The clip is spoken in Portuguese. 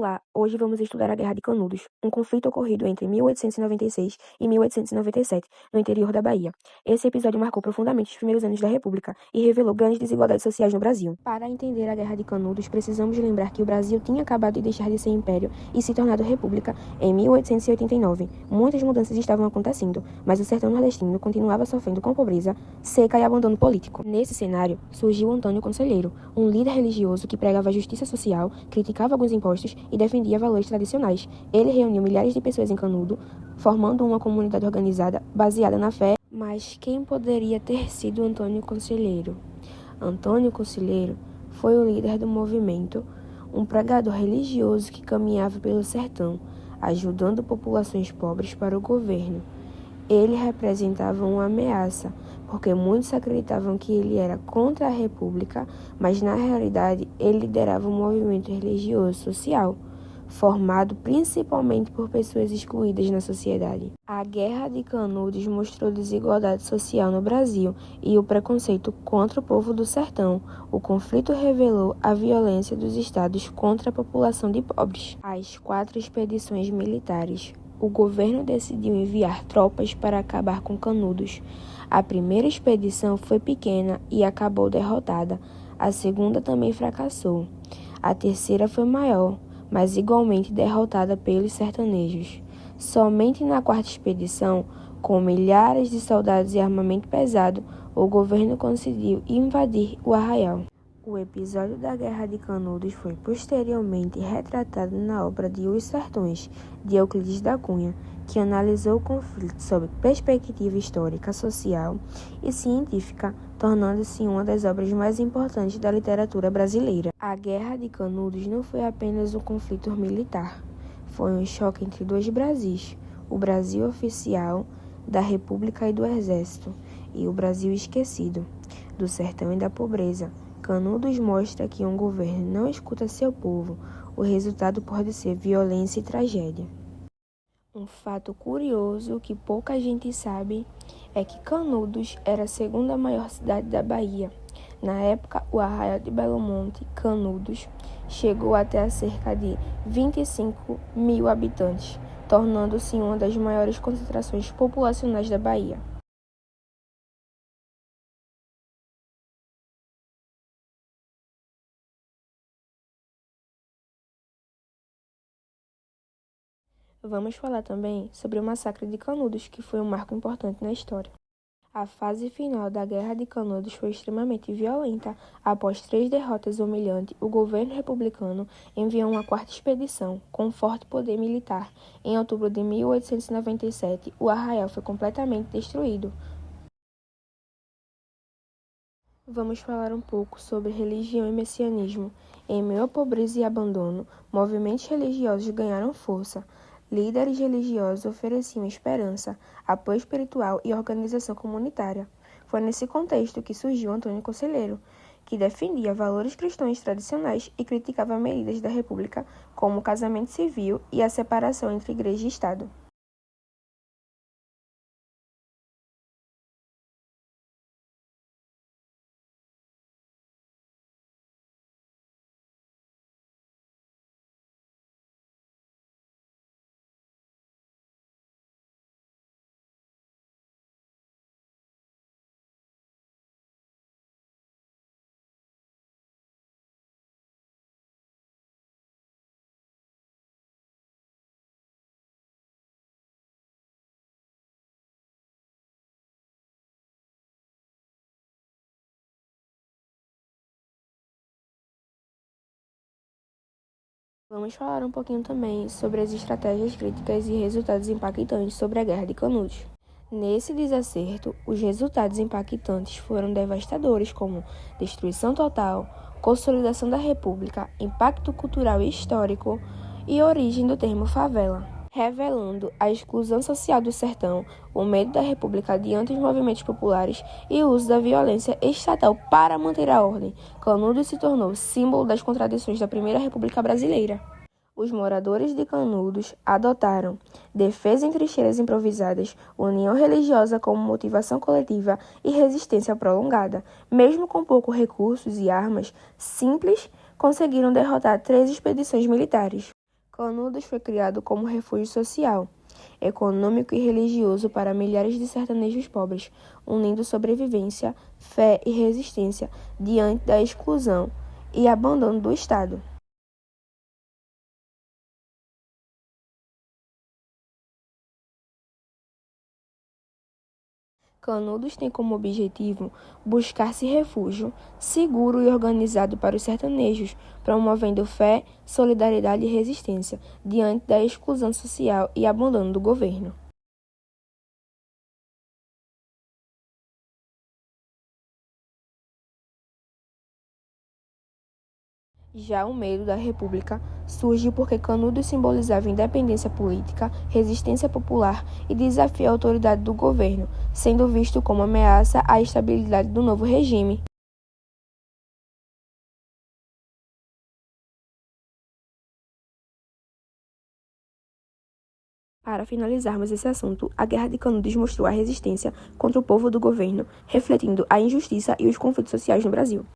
Olá, hoje vamos estudar a Guerra de Canudos, um conflito ocorrido entre 1896 e 1897, no interior da Bahia. Esse episódio marcou profundamente os primeiros anos da República e revelou grandes desigualdades sociais no Brasil. Para entender a Guerra de Canudos, precisamos lembrar que o Brasil tinha acabado de deixar de ser império e se tornado república em 1889. Muitas mudanças estavam acontecendo, mas o sertão nordestino continuava sofrendo com pobreza, seca e abandono político. Nesse cenário, surgiu Antônio Conselheiro, um líder religioso que pregava a justiça social, criticava alguns impostos e defendia valores tradicionais. Ele reuniu milhares de pessoas em Canudo, formando uma comunidade organizada baseada na fé. Mas quem poderia ter sido Antônio Conselheiro? Antônio Conselheiro foi o líder do movimento, um pregador religioso que caminhava pelo sertão, ajudando populações pobres para o governo. Ele representava uma ameaça, porque muitos acreditavam que ele era contra a República, mas na realidade ele liderava um movimento religioso social, formado principalmente por pessoas excluídas na sociedade. A Guerra de Canudos mostrou desigualdade social no Brasil e o preconceito contra o povo do sertão. O conflito revelou a violência dos estados contra a população de pobres. As 4 expedições militares. O governo decidiu enviar tropas para acabar com Canudos. A primeira expedição foi pequena e acabou derrotada. A segunda também fracassou. A terceira foi maior, mas igualmente derrotada pelos sertanejos. Somente na quarta expedição, com milhares de soldados e armamento pesado, o governo conseguiu invadir o arraial. O episódio da Guerra de Canudos foi posteriormente retratado na obra de Os Sertões, de Euclides da Cunha, que analisou o conflito sob perspectiva histórica, social e científica, tornando-se uma das obras mais importantes da literatura brasileira. A Guerra de Canudos não foi apenas um conflito militar, foi um choque entre dois Brasis, o Brasil oficial da República e do Exército, e o Brasil esquecido, do sertão e da pobreza. Canudos mostra que um governo não escuta seu povo. O resultado pode ser violência e tragédia. Um fato curioso que pouca gente sabe é que Canudos era a segunda maior cidade da Bahia. Na época, o arraial de Belo Monte, Canudos, chegou até a cerca de 25 mil habitantes, tornando-se uma das maiores concentrações populacionais da Bahia. Vamos falar também sobre o massacre de Canudos, que foi um marco importante na história. A fase final da Guerra de Canudos foi extremamente violenta. Após 3 derrotas humilhantes, o governo republicano enviou uma quarta expedição, com forte poder militar. Em outubro de 1897, o arraial foi completamente destruído. Vamos falar um pouco sobre religião e messianismo. Em meio à pobreza e abandono, movimentos religiosos ganharam força. Líderes religiosos ofereciam esperança, apoio espiritual e organização comunitária. Foi nesse contexto que surgiu Antônio Conselheiro, que defendia valores cristãos tradicionais e criticava medidas da República, como o casamento civil e a separação entre igreja e Estado. Vamos falar um pouquinho também sobre as estratégias críticas e resultados impactantes sobre a Guerra de Canudos. Nesse desacerto, os resultados impactantes foram devastadores, como destruição total, consolidação da República, impacto cultural e histórico e origem do termo favela, revelando a exclusão social do sertão, o medo da República diante dos movimentos populares e o uso da violência estatal para manter a ordem. Canudos se tornou símbolo das contradições da Primeira República Brasileira. Os moradores de Canudos adotaram defesa em trincheiras improvisadas, união religiosa como motivação coletiva e resistência prolongada. Mesmo com poucos recursos e armas simples, conseguiram derrotar 3 expedições militares. Canudos foi criado como refúgio social, econômico e religioso para milhares de sertanejos pobres, unindo sobrevivência, fé e resistência diante da exclusão e abandono do Estado. Canudos tem como objetivo buscar-se refúgio seguro e organizado para os sertanejos, promovendo fé, solidariedade e resistência diante da exclusão social e abandono do governo. Já o medo da República surge porque Canudos simbolizava independência política, resistência popular e desafio à autoridade do governo, sendo visto como ameaça à estabilidade do novo regime. Para finalizarmos esse assunto, a Guerra de Canudos mostrou a resistência contra o povo do governo, refletindo a injustiça e os conflitos sociais no Brasil.